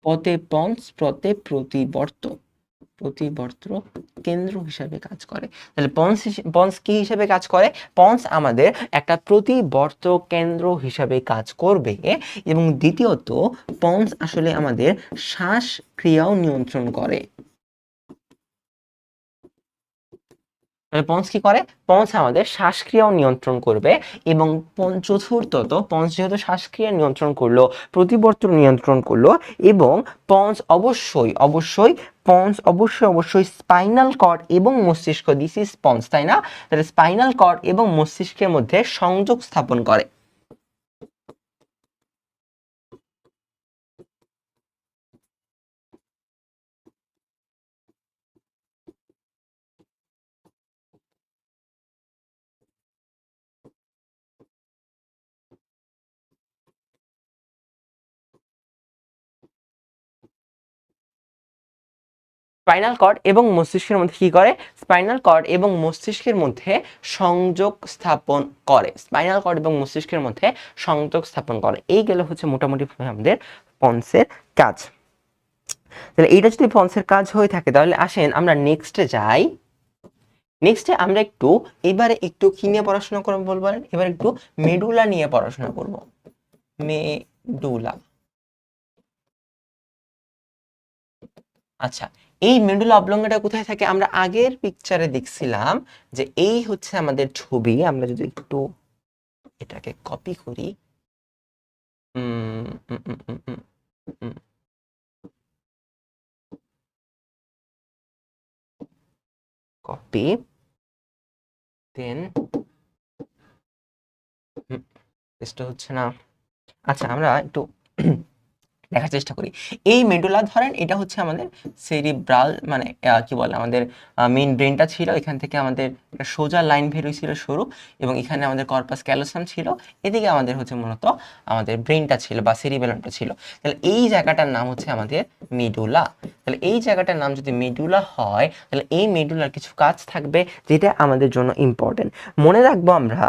A: পতে পন্স, প্রতে প্রতিবর্ত, প্রতিবর্ত কেন্দ্র হিসাবে কাজ করে। তাহলে পন্স কি হিসাবে কাজ করে, পন্স আমাদের একটা প্রতিবর্ত কেন্দ্র হিসাবে কাজ করবে। এবং দ্বিতীয়ত, পন্স আসলে আমাদের শ্বাসক্রিয়াও নিয়ন্ত্রণ করে। পন্স কি করে, পন্স আমাদের শ্বাসক্রিয়াও নিয়ন্ত্রণ করবে। এবং চতুর্থত, পন্স যেহেতু শ্বাসক্রিয়া নিয়ন্ত্রণ করলো, প্রতিবর্তন নিয়ন্ত্রণ করলো, এবং পন্স অবশ্যই অবশ্যই পন্স অবশ্যই অবশ্যই স্পাইনাল কর্ড এবং মস্তিষ্ক, দিস ইজ পন্স, তাই না? তাহলে স্পাইনাল কর্ড এবং মস্তিষ্কের মধ্যে সংযোগ স্থাপন করে। স্পাইনাল কর্ড এবং মস্তিষ্কের মধ্যে কি করে, স্পাইনাল কর্ড এবং মস্তিষ্কের মধ্যে সংযোগ স্থাপন করে, স্পাইনাল কর্ড এবং মস্তিষ্কের মধ্যে সংযোগ স্থাপন করে। এই গেলে হচ্ছে মোটামুটি আমাদের পন্সের কাজ। তাহলে এইটা যদি পন্সের কাজ হয়ে থাকে তাহলে আসেন আমরা নেক্সটে যাই। নেক্সটে আমরা একটু এবারে একটু কি নিয়ে পড়াশোনা করবো বলবেন, এবার একটু মেডুলা নিয়ে পড়াশোনা করব। মেডুলা, আচ্ছা এই মেডুলা অবলঙ্গটা কোথায় থাকে, আমরা আগের পিকচারে দেখছিলাম যে এই হচ্ছে আমাদের ছবি। আমরা যদি একটু এটাকে কপি করি, কপি দেন চেষ্টা হচ্ছে না। আচ্ছা আমরা একটু দেখার চেষ্টা করি। এই মেডুলা ধরেন এটা হচ্ছে আমাদের সেরিব্রাল মানে কি বলে আমাদের মেইন ব্রেনটা ছিল, এখান থেকে আমাদের একটা সোজা লাইন বের হয়েছিল সরু, এবং এখানে আমাদের কর্পাস ক্যালোসাম ছিল, এদিকে আমাদের হচ্ছে মূলত আমাদের ব্রেনটা ছিল বা সেরিবেলামটা ছিল। তাহলে এই জায়গাটার নাম হচ্ছে আমাদের মেডুলা। তাহলে এই জায়গাটার নাম যদি মেডুলা হয় তাহলে এই মেডুলার কিছু কাজ থাকবে যেটা আমাদের জন্য ইম্পর্টেন্ট। মনে রাখবো আমরা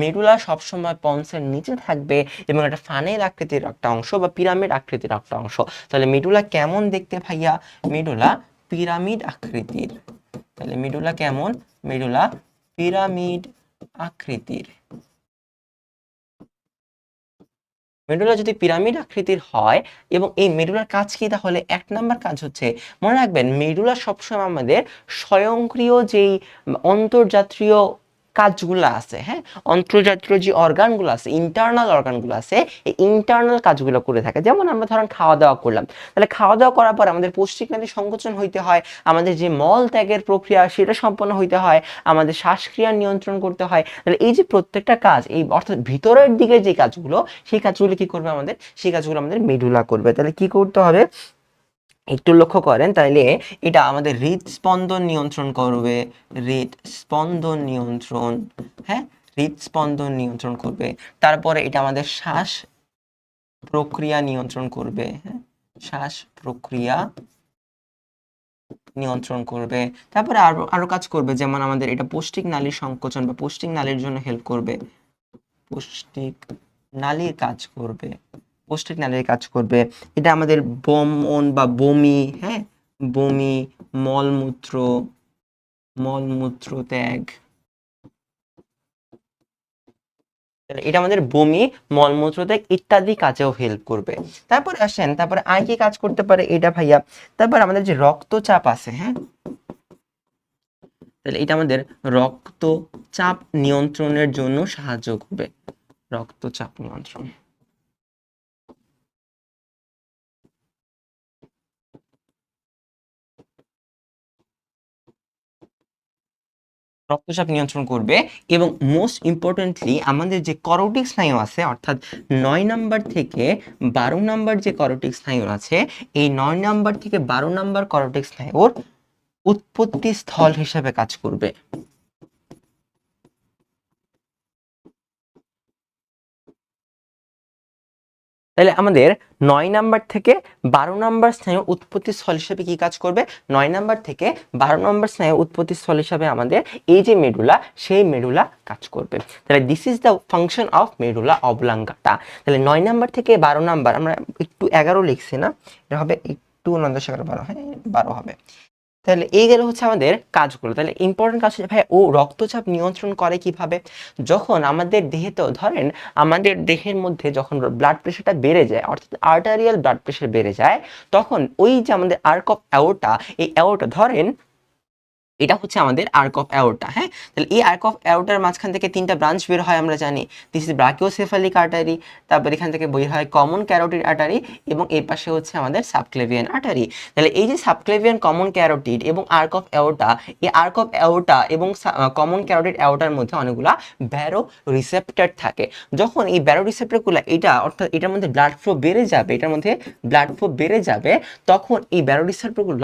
A: মেডুলা সবসময় পন্সের নিচে থাকবে এবং একটা ফানেল আকৃতির একটা অংশ বা পিরামিড আকৃতির একটা অংশ। তাহলে মেডুলা কেমন দেখতে ভাইয়া, মেডুলা পিরামিড আকৃতির। তাহলে মেডুলা কেমন, মেডুলা পিরামিড আকৃতির। মেডুলা যদি পিরামিড আকৃতির হয় এবং এই মেডুলার কাজ কি, তাহলে এক নাম্বার কাজ হচ্ছে মনে রাখবেন মেডুলা সবসময় আমাদের স্বয়ংক্রিয় যেই অন্তর্জাতীয় কাজগুলো আছে, হ্যাঁ অন্তর্জাতীয় যে অর্গানগুলো আছে, ইন্টারনাল অর্গানগুলো আছে, এই ইন্টারনাল কাজগুলো করে থাকে। যেমন আমরা ধরেন খাওয়া দাওয়া করলাম, তাহলে খাওয়া দাওয়া করার পর আমাদের পৌষ্টিক নালী সংকোচন হইতে হয়, আমাদের যে মল ত্যাগের প্রক্রিয়া সেটা সম্পন্ন হইতে হয়, আমাদের শ্বাসক্রিয়া নিয়ন্ত্রণ করতে হয়। তাহলে এই যে প্রত্যেকটা কাজ, এই অর্থাৎ ভিতরের দিকে যে কাজগুলো, সেই কাজগুলো কি করবে আমাদের, সেই কাজগুলো আমাদের মেডুলা করবে। তাহলে কি করতে হবে একটু লক্ষ্য করেন, তাইলে এটা আমাদের হৃদস্পন্দন নিয়ন্ত্রণ করবে, হৃদস্পন্দন নিয়ন্ত্রণ, হ্যাঁ হৃদস্পন্দন নিয়ন্ত্রণ করবে। তারপরে এটা আমাদের শ্বাস প্রক্রিয়া নিয়ন্ত্রণ করবে, হ্যাঁ শ্বাস প্রক্রিয়া নিয়ন্ত্রণ করবে। তারপরে আরো আরো কাজ করবে, যেমন আমাদের এটা পৌষ্টিক নালীর সংকোচন বা পৌষ্টিক নালীর জন্য হেল্প করবে, পৌষ্টিক নালীর কাজ করবে, পৌষ্টিক নালীর কাজ করবে। এটা আমাদের বমন বা বমি, হ্যাঁ বমি, মলমূত্র, মলমূত্র ত্যাগ, এটা আমাদের বমি মলমূত্র ত্যাগ ইত্যাদি কাজেও হেল্প করবে। তারপর আসেন তারপরে আর কি কাজ করতে পারে এটা ভাইয়া, তারপর আমাদের যে রক্তচাপ আছে, হ্যাঁ তাহলে এটা আমাদের রক্তচাপ নিয়ন্ত্রণের জন্য সাহায্য করবে, রক্তচাপ নিয়ন্ত্রণ। রক্তচাপ নিয়ন্ত্রণ করবে এবং মোস্ট ইম্পর্টেন্টলি আমাদের যে করোটিক স্নায়ু আছে, অর্থাৎ 9 নাম্বার থেকে 12 নাম্বার যে করোটিক স্নায়ু আছে, এই 9 নাম্বার থেকে 12 নাম্বার করোটিক স্নায়ুর উৎপত্তি স্থল হিসেবে কাজ করবে। তাহলে আমাদের 9 নাম্বার থেকে 12 নাম্বার স্নায়ু উৎপত্তি স্থল হিসেবে কি কাজ করবে, 9 নাম্বার থেকে 12 নাম্বার স্নায়ু উৎপত্তি স্থল হিসেবে আমাদের এই যে মেডুলা, সেই মেডুলা কাজ করবে। তাহলে this is the function of medulla oblongata. তাহলে 9 নাম্বার থেকে 12 নাম্বার, আমরা একটু 11 লিখছি না, এটা হবে একটু 9 10 11 12, হ্যাঁ 12 হবে। তাহলে এই গেল হচ্ছে আমাদের কাজগুলো। তাহলে ইম্পর্টেন্ট কাজ হচ্ছে ভাই ও রক্তচাপ নিয়ন্ত্রণ করে কিভাবে, যখন আমাদের দেহে, তো ধরেন আমাদের দেহের মধ্যে যখন ব্লাড প্রেশারটা বেড়ে যায়, অর্থাৎ আর্টারিয়াল ব্লাড প্রেশার বেড়ে যায়, তখন ওই যে আমাদের আর্ক অফ অ্যাওর্টা, এই অ্যাওর্টা ধরেন এটা হচ্ছে আমাদের আর্ক অফ অ্যাওর্টা, হ্যাঁ তাহলে এই আর্ক অফ অ্যাওর্টার মাঝখান থেকে 3টা ব্রাঞ্চ বের হয় আমরা জানি, দিস ইজ ব্রাকিওসেফালিক আর্টারি, তারপর এখান থেকে বের হয় কমন ক্যারোটিড আর্টারি, এবং এই পাশে হচ্ছে আমাদের সাবক্লেভিয়ান আর্টারি। তাহলে এই যে সাবক্লেভিয়ান, কমন ক্যারোটিড এবং আর্ক অফ অ্যাওর্টা, এই আর্ক অফ অ্যাওর্টা এবং কমন ক্যারোটিড অ্যাওর্টার মধ্যে অনেকগুলা ব্যারো রিসেপ্টর থাকে। যখন এই ব্যারো রিসেপ্টরগুলো এটা অর্থাৎ এটার মধ্যে ব্লাড ফ্লো বেড়ে যাবে, এটার মধ্যে ব্লাড ফ্লো বেড়ে যাবে, তখন এই ব্যারো রিসেপ্টরগুলো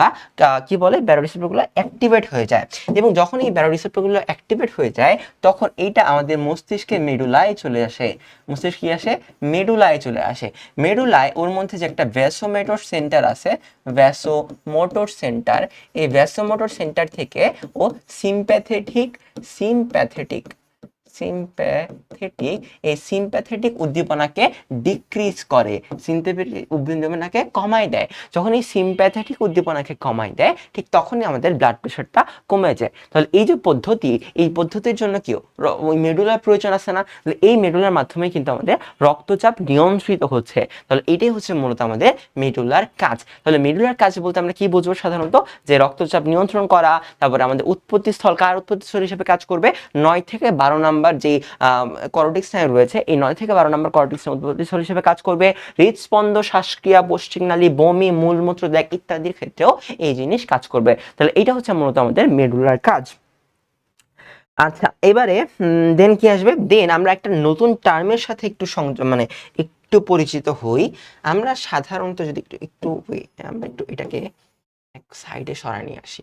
A: কি বলে, ব্যারো রিসেপ্টরগুলো অ্যাক্টিভেট হয়ে হয়ে যায়, এবং যখন এই ব্যারোরিসেপ্টরগুলো অ্যাক্টিভেট হয়ে যায় তখন এইটা আমাদের মস্তিষ্কের মেডুলায় চলে আসে। মস্তিষ্ক কি আসে? মেডুলায় চলে আসে। মেডুলায় ওর মধ্যে যে একটা ভ্যাসোমোটর সেন্টার আছে, ভ্যাসোমোটর সেন্টার, এই ভ্যাসোমোটর সেন্টার থেকে ও সিম্প্যাথেটিক সিম্প্যাথেটিক সিম্প্যাথেটিক এই সিম্প্যাথেটিক উদ্দীপনাকে ডিক্রিজ করে, সিম্প্যাথেটিক উদ্দীপনাকে কমায় দেয়। যখন এই সিম্প্যাথেটিক উদ্দীপনাকে কমায় দেয় ঠিক তখনই আমাদের ব্লাড প্রেশারটা কমে যায়। তাহলে এই যে পদ্ধতি, এই পদ্ধতির জন্য কি ওই মেডুলার প্রয়োজন আছে না? তাহলে এই মেডুলার মাধ্যমে কিন্তু আমাদের রক্তচাপ নিয়ন্ত্রিত হচ্ছে। তাহলে এটাই হচ্ছে মূলত আমাদের মেডুলার কাজ। তাহলে মেডুলার কাজ বলতে আমরা কি বুঝবো সাধারণত? যে রক্তচাপ নিয়ন্ত্রণ করা, তারপরে আমাদের উৎপত্তি স্থল, কার উৎপত্তি স্থল হিসেবে কাজ করবে? 9 থেকে 12 নাম্বার যে করোটিক স্নায়ু রয়েছে, এই 9 থেকে 12 নাম্বার করোটিক স্নায়ু উৎপত্তি স্থল হিসেবে কাজ করবে। হৃদস্পন্দ, শ্বাসক্রিয়া, পশ্চিমনালী, বমি, মূলমূত্র ত্যাগ ইত্যাদির ক্ষেত্রেও এই জিনিস কাজ করবে। তাহলে এটা হচ্ছে মূলত আমাদের মেডুলার কাজ। আচ্ছা, এবারে দেন কি আসবে? দেন আমরা একটা নতুন টার্মের সাথে একটু মানে একটু পরিচিত হই। আমরা সাধারণত যদি একটু একটু আমরা একটু এটাকে এক সাইডে সরাই নিয়ে আসি।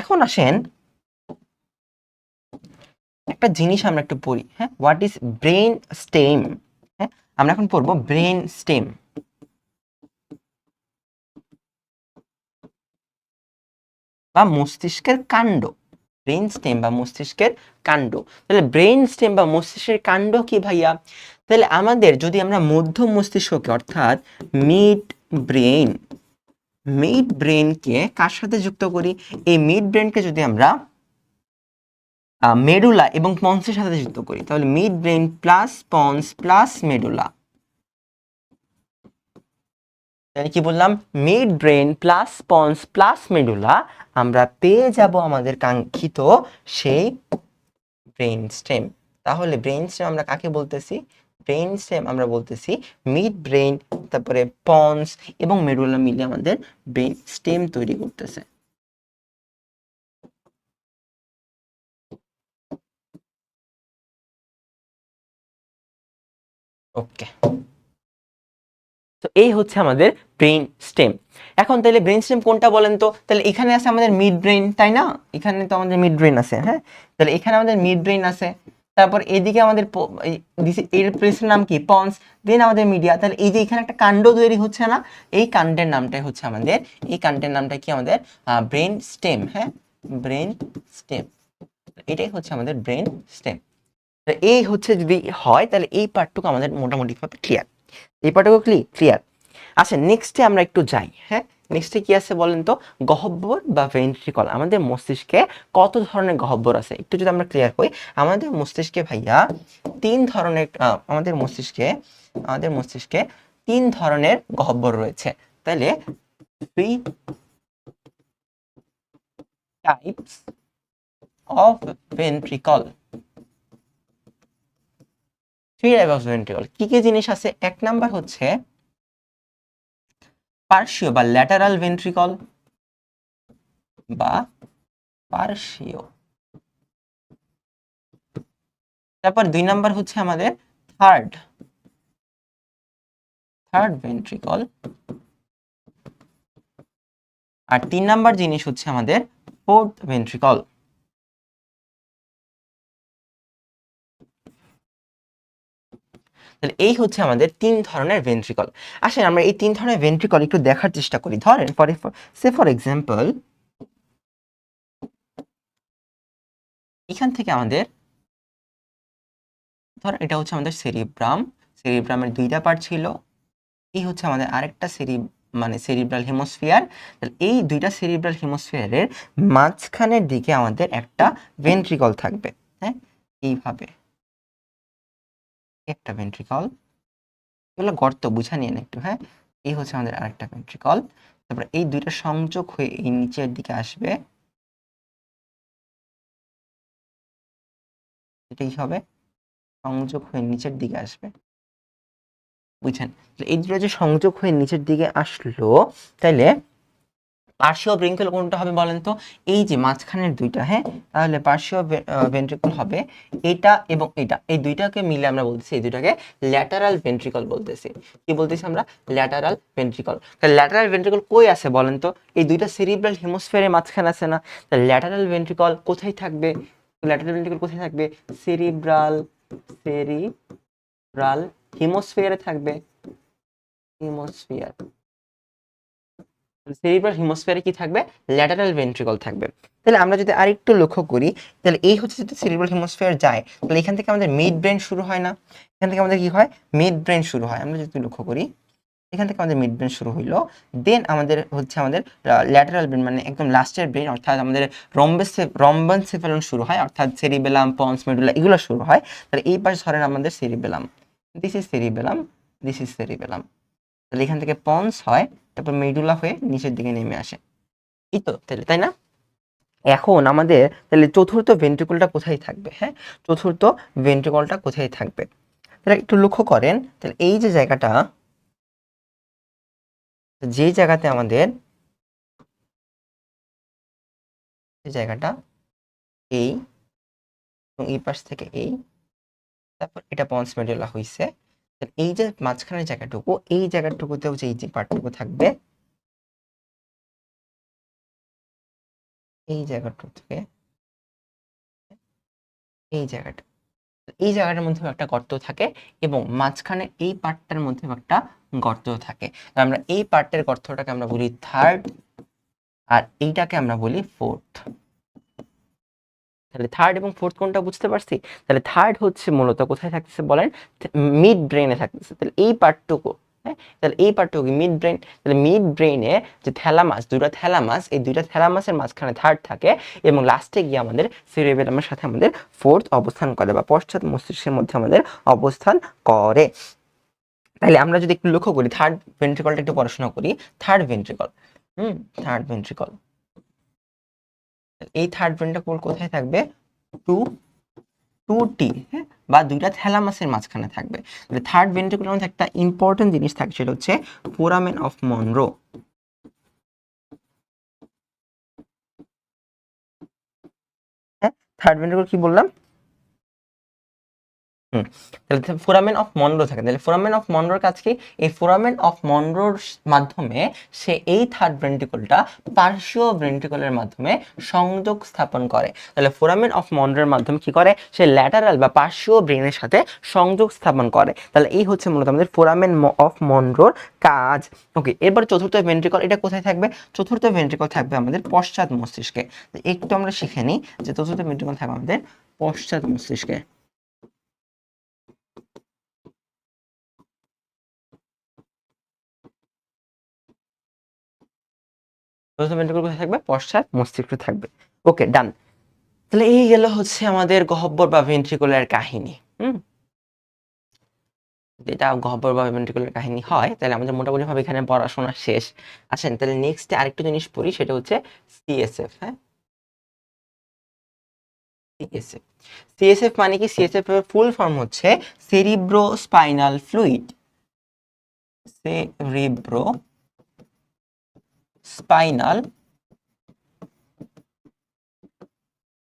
A: এখন আসেন একটা জিনিস আমরা একটু পড়ি, হ্যাঁ, হোয়াট ইজ ব্রেন স্টেম। হ্যাঁ, আমরা এখন পড়বো ব্রেন স্টেম। বা মস্তিষ্কের কাণ্ড, ব্রেন স্টেম বা মস্তিষ্কের কাণ্ড। তাহলে ব্রেন স্টেম বা মস্তিষ্কের কাণ্ড কি ভাইয়া? তাহলে আমাদের যদি আমরা মধ্য মস্তিষ্ককে অর্থাৎ মিড ব্রেন, মিড ব্রেনকে কার সাথে যুক্ত করি? এই মিড ব্রেনকে যদি আমরা মেডুলা এবং পন্সের সাথে যুক্ত করি তাহলে mid brain plus ponds plus medulla, তাহলে কি বললাম? Mid brain plus ponds plus medulla, আমরা পেয়ে যাব আমাদের কাঙ্ক্ষিত সেই ব্রেন স্টেম। তাহলে ব্রেন স্টেম আমরা কাকে বলতেছি? ব্রেন স্টেম আমরা বলতেছি মিড ব্রেন, তারপরে পন্স এবং মেডুলা মিলে আমাদের ব্রেন স্টেম তৈরি করতেছে। ওকে, তো এই হচ্ছে আমাদের ব্রেন স্টেম। এখন তাহলে ব্রেন স্টেম কোনটা বলেন তো? তাহলে এখানে আছে আমাদের মিড ব্রেন, তাই না? এখানে তো আমাদের মিড ব্রেন আছে, হ্যাঁ, তাহলে এখানে আমাদের মিড ব্রেন আছে, তারপর এদিকে আমাদের এর প্লেসের নাম কি? পন্স, দেন আমাদের মিডিয়া। তাহলে এই যে এখানে একটা কাণ্ড তৈরি হচ্ছে না, এই কাণ্ডের নামটাই হচ্ছে আমাদের, এই কাণ্ডের নামটা কি আমাদের? Brain stem. হ্যাঁ, ব্রেন স্টেম, এটাই হচ্ছে আমাদের ব্রেন স্টেম। এই হচ্ছে যদি হয় তাহলে এই পার্টটুকু আমাদের মোটামুটি ভাবে ক্লিয়ার, এই পার্টটুকু ক্লিয়ার। আচ্ছা, নেক্সটে আমরা একটু যাই। হ্যাঁ, নেক্সটে কি আছে বলেন তো? গহ্বর বা ভেন্ট্রিকল। আমাদের মস্তিষ্কে কত ধরনের গহ্বর আছে একটু যদি আমরা ক্লিয়ার হই। আমাদের মস্তিষ্কে ভাইয়া 3 ধরনের, আমাদের মস্তিষ্কে 3 ধরনের গহ্বর রয়েছে। তাহলে 3 types of ventricle. 3 type of ventricle কি কি জিনিস আছে? 1 নাম্বার হচ্ছে পার্শ্বীয় বা ল্যাটারাল ভেন্ট্রিকল বা পার্শ্বীয়। তারপর 2 নাম্বার হচ্ছে আমাদের থার্ড ভেন্ট্রিকল, আর 3 নাম্বার জিনিস হচ্ছে আমাদের ফোর্থ ভেন্ট্রিকল। তাহলে এই হচ্ছে আমাদের 3 ধরনের ভেন্ট্রিকল। আসেন আমরা এই 3 ধরনের ভেন্ট্রিকল একটু দেখার চেষ্টা করি। ধরেন ফর এক্সাম্পল এখান থেকে আমাদের ধর এটা হচ্ছে আমাদের সেরিব্রাম, সেরিব্রামের 2টা পার্ট ছিল। এই হচ্ছে আমাদের আরেকটা মানে সেরিব্রাল হেমোস্ফিয়ার। তাহলে এই 2টা সেরিব্রাল হেমোস্ফিয়ারের মাঝখানের দিকে আমাদের একটা ভেন্ট্রিকল থাকবে। হ্যাঁ, এইভাবে একটা ভেন্ট্রিকল, এগুলো গর্ত বুঝা নিয়ে একটু। হ্যাঁ, এই হচ্ছে আমাদের আরেকটা ভেন্ট্রিকল। তারপরে এই 2টা সংযোগ হয়ে এই নিচের দিকে আসবে, এটাই হবে সংযোগ হয়ে নিচের দিকে আসবে, বুঝছেন? এই 2টা যে সংযোগ হয়ে নিচের দিকে আসলো, তাইলে পার্শ্বীয় ভেন্ট্রিকল কোনটা হবে বলেন তো? এই যে মাঝখানের দুইটা, হ্যাঁ, তাহলে পার্শ্বীয় ভেন্ট্রিকল হবে এটা এবং এটা, এই দুইটাকে মিলে আমরা বলতেছি, এই দুইটাকে ল্যাটারাল ভেন্ট্রিকল বলতেছি। কি বলতেছি আমরা? Lateral ventricle. তাহলে ল্যাটারাল ভেন্ট্রিকল কই আছে বলেন তো? এই দুইটা সেরিব্রাল হেমিস্ফিয়ারের মাঝখানে আছে না? তাহলে ল্যাটারাল ভেন্ট্রিকল কোথায় থাকবে? ল্যাটারাল ভেন্ট্রিকল কোথায় থাকবে? সেরিব্রাল হেমিস্ফিয়ারে থাকবে, হেমিস্ফিয়ার। সেরিব্রাল হেমিস্ফিয়ারে কি থাকবে? ল্যাটারাল ভেন্ট্রিকল থাকবে। তাহলে আমরা যদি আরেকটু লক্ষ্য করি, তাহলে এই হচ্ছে যদি সেরিব্রাল হেমিস্ফিয়ার যায়, তাহলে এখান থেকে আমাদের মিড ব্রেন শুরু হয় না? এখান থেকে আমাদের কি হয়? মিড ব্রেন শুরু হয়। আমরা যদি লক্ষ্য করি, এখান থেকে আমাদের মিড ব্রেন শুরু হইলো, দেন আমাদের হচ্ছে আমাদের ল্যাটারাল ব্রেন, মানে একদম লাস্টের ব্রেন, অর্থাৎ আমাদের রম্বানসেফালন শুরু হয়, অর্থাৎ সেরিবেলাম, পন্স, মেডুলা এগুলো শুরু হয়। তাহলে এই পাশে ধরেন আমাদের cerebellum, this is cerebellum, this is cerebellum. তাহলে এখান থেকে পন্স হয়, তারপর মেডুলা হয়ে নিচের দিকে নেমে আসে, এই তো, তাহলে তাই না? এখন আমাদের তাহলে চতুর্থ ভেন্ট্রিকলটা কোথায় থাকবে? হ্যাঁ, চতুর্থ ভেন্ট্রিকলটা কোথায় থাকবে? তাহলে একটু লক্ষ্য করেন, তাহলে এই যে জায়গাটা, যে জায়গাতে আমাদের এই জায়গাটা এই, এবং এই পাশ থেকে এই, তারপর এটা পন্স মেডুলা হইছে, এই যে মাঝখানের জায়গাটুকু, এই জায়গাটুকুতেও যে এই যে পার্টটুকু থাকবে, এই জায়গাটুকু থেকে এই জায়গাটা, এই জায়গাটার মধ্যে একটা গর্ত থাকে, এবং মাঝখানে এই পার্টটার মধ্যে একটা গর্ত থাকে। আমরা এই পার্টের গর্তটাকে আমরা বলি থার্ড, আর এইটাকে আমরা বলি ফোর্থ। তাহলে থার্ড এবং ফোর্থ কোনটা বুঝতে পারছি? তাহলে থার্ড হচ্ছে মূলত কোথায় থাকতেছে বলেন? মিড ব্রেনে থাকতেছে। তাহলে এই পার্টটুকু, হ্যাঁ, তাহলে এই পার্টটুকু মিড ব্রেন। তাহলে মিড ব্রেনে যে থ্যালামাস, দুটো থ্যালামাস, এই দুইটা থ্যালামাসের মাঝখানে থার্ড থাকে, এবং লাস্টে গিয়ে আমাদের সেরিবেলামের সাথে আমাদের ফোর্থ অবস্থান করে, বা পশ্চাৎ মস্তিষ্কের মধ্যে আমাদের অবস্থান করে। তাহলে আমরা যদি একটু লক্ষ্য করি, থার্ড ভেন্ট্রিকলটা একটু পড়াশোনা করি। থার্ড ভেন্ট্রিকল, থার্ড ভেন্ট্রিকল, এই থার্ড ভেন্ট্রিকল কোথায় থাকবে? টু টু টি, হ্যাঁ, বা দুইটা থ্যালামাসের মাঝখানে থাকবে। থার্ড ভেন্ট্রিকুলার মধ্যে একটা ইম্পর্টেন্ট জিনিস থাকে, সেটা হচ্ছে ফোরামেন অফ মনরো। হ্যাঁ, থার্ড ভেন্ট্রিকুলার কি বললাম? তাহলে ফোরামেন অফ মনরো থাকে। তাহলে ফোরামেন অফ মনরোর কাজ কি? এই ফোরামেন অফ মনরোর মাধ্যমে সে এই থার্ড ভেন্ট্রিকলটা পার্শ্বীয় ভেন্ট্রিকলের মাধ্যমে সংযোগ স্থাপন করে। তাহলে ফোরামেন অফ মনরোর মাধ্যমে কি করে? সে ল্যাটারাল বা পার্শ্বীয় ব্রেনের সাথে সংযোগ স্থাপন করে। তাহলে এই হচ্ছে মূলত আমাদের ফোরামেন অফ মনরোর কাজ। ওকে, এরপর চতুর্থ ভেন্ট্রিকল, এটা কোথায় থাকবে? চতুর্থ ভেন্ট্রিকল থাকবে আমাদের পশ্চাৎ মস্তিষ্কে। একটু আমরা শিখে নিই যে চতুর্থ ভেন্ট্রিকল থাকবে আমাদের পশ্চাৎ মস্তিষ্কে। চতুর্থ ভেন্ট্রিকল কোথায় থাকবে? পশ্চাৎ মস্তিষ্কে থাকবে। ওকে, ডান। তাহলে এই গেল হচ্ছে আমাদের গহ্বর বা ভেন্ট্রিকুলার কাহিনী। এটা গহ্বর বা ভেন্ট্রিকুলার কাহিনী হয়, তাহলে আমাদের মোটামুটি ভাবে এখানে পড়াশোনা শেষ। আসেন তাহলে নেক্সট আরেকটা জিনিস পড়ি, সেটা হচ্ছে সিএসএফ। হ্যাঁ, সিএসএফ, সিএসএফ মানে কি? সিএসএফ এর ফুল ফর্ম হচ্ছে cerebro spinal fluid. Cerebro spinal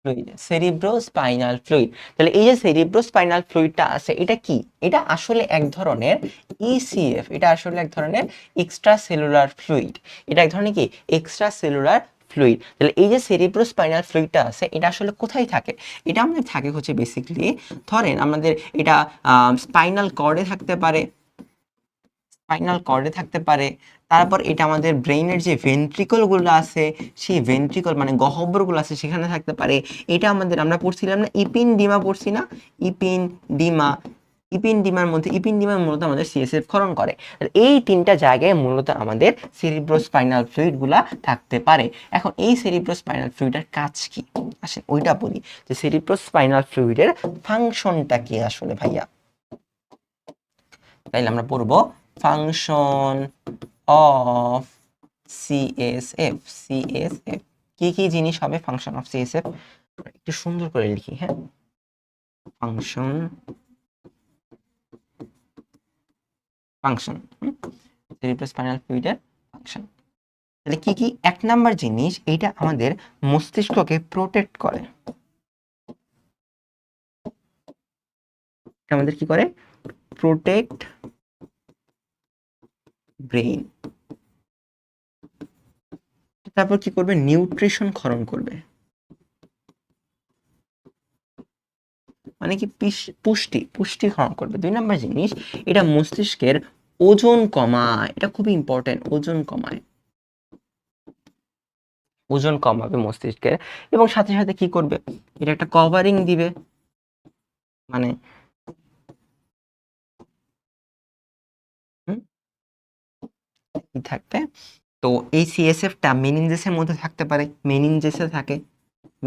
A: fluid, cerebro spinal fluid. তাহলে এই যে সেরিব্রো স্পাইনাল ফ্লুইডটা আছে, এটা কি? এটা আসলে এক ধরনের ইসিএফ, এটা আসলে এক ধরনের এক্সট্রা সেলুলার ফ্লুইড। এটা এক ধরনের কি? Extra cellular fluid. তাহলে এই যে সেরিব্রো স্পাইনাল ফ্লুইডটা আছে, এটা আসলে কোথায় থাকে? এটা আমাদের থাকে হচ্ছে বেসিক্যালি, ধরেন আমাদের এটা স্পাইনাল কর্ডে থাকতে পারে, স্পাইনাল কর্ডে থাকতে পারে। তারপর এটা আমাদের ব্রেইনের যে ভেন্ট্রিকল গুলো আছে, সেই ভেন্ট্রিকল মানে গহ্বর গুলো আছে সেখানে থাকতে পারে। এটা আমাদের, আমরা পড়ছিলাম না ইপিনডিমা, পড়ছি না ইপিনডিমা? ইপিনডিমার মধ্যে, ইপিনডিমার মূলত আমাদের সিএসএফ ক্ষরণ করে। এই তিনটা জায়গায় মূলত আমাদের সেরিব্রোস্পাইনাল ফ্লুইড গুলা থাকতে পারে। এখন এই সেরিব্রোস্পাইনাল ফ্লুইডের কাজ কি? আসেন ওইটা বলি, যে সেরিব্রোস্পাইনাল ফ্লুইডের ফাংশনটা কি আসলে ভাইয়া। তাইলে আমরা পড়বো ফাংশন অফ সিএসএফ। সিএসএফ কি কি জিনিস হবে ফাংশন অফ সিএসএফ? একটু সুন্দর করে লিখি, হ্যাঁ, ফাংশন, ফাংশন, সেরিব্রোস্পাইনাল ফ্লুইডের ফাংশন। তাহলে কি কি? 1 নাম্বার জিনিস, এইটা আমাদের মস্তিষ্ককে প্রোটেক্ট করে। আমাদের কি করে? Protect brain. তারপর কি করবে? নিউট্রিশন ক্ষরণ করবে, মানে কি পুষ্টি পুষ্টি ক্ষরণ করবে। 2 নাম্বার জিনিস, এটা মস্তিষ্কের ওজন কমায়, এটা খুবই ইম্পর্টেন্ট, ওজন কমায়, ওজন কমাবে মস্তিষ্কের। এবং সাথে সাথে কি করবে? এটা একটা কভারিং দিবে, মানে কি থাকবে? তো এই সিএসএফটা মেনিনজেসের মধ্যে থাকতে পারে, মেনিনজেসে থাকে,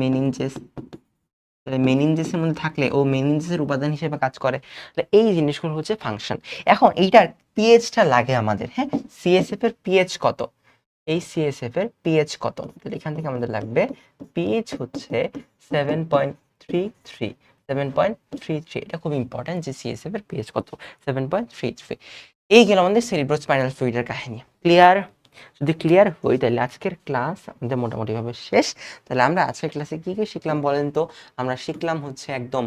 A: মেনিনজেস। তাহলে মেনিনজেসের মধ্যে থাকলে ও মেনিনজেসের উপাদান হিসেবে কাজ করে। তাহলে এই জিনিসগুলো হচ্ছে ফাংশন। এখন এইটার পিএইচটা লাগে আমাদের, হ্যাঁ, সিএসএফ এর পিএইচ কত? এই সিএসএফ এর পিএইচ কত? তাহলে এখান থেকে আমাদের লাগবে পিএইচ হচ্ছে 7.33, 7.33। এটা খুব ইম্পর্টেন্ট যে সিএসএফ এর পিএইচ কত, 7.33। এই গেল আমাদের সেরিব্রোস্পাইনাল ফ্লুইডের কাহিনী। ক্লিয়ার? যদি ক্লিয়ার হই তাহলে আজকের ক্লাস আমাদের মোটামুটিভাবে শেষ। তাহলে আমরা আজকের ক্লাসে কি কি শিখলাম বলেন তো? আমরা শিখলাম হচ্ছে একদম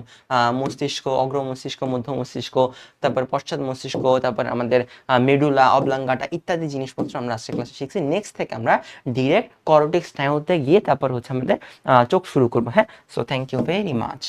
A: মস্তিষ্ক, অগ্র মস্তিষ্ক, মধ্য মস্তিষ্ক, তারপর পশ্চাৎ মস্তিষ্ক, তারপর আমাদের মেডুলা অবলাঙ্গাটা ইত্যাদি জিনিসপত্র আমরা আজকের ক্লাসে শিখছি। নেক্সট থেকে আমরা ডিরেক্ট করোটিক স্নায়ুতে গিয়ে তারপর হচ্ছে আমাদের চোখ শুরু করবো। হ্যাঁ, so thank you very much.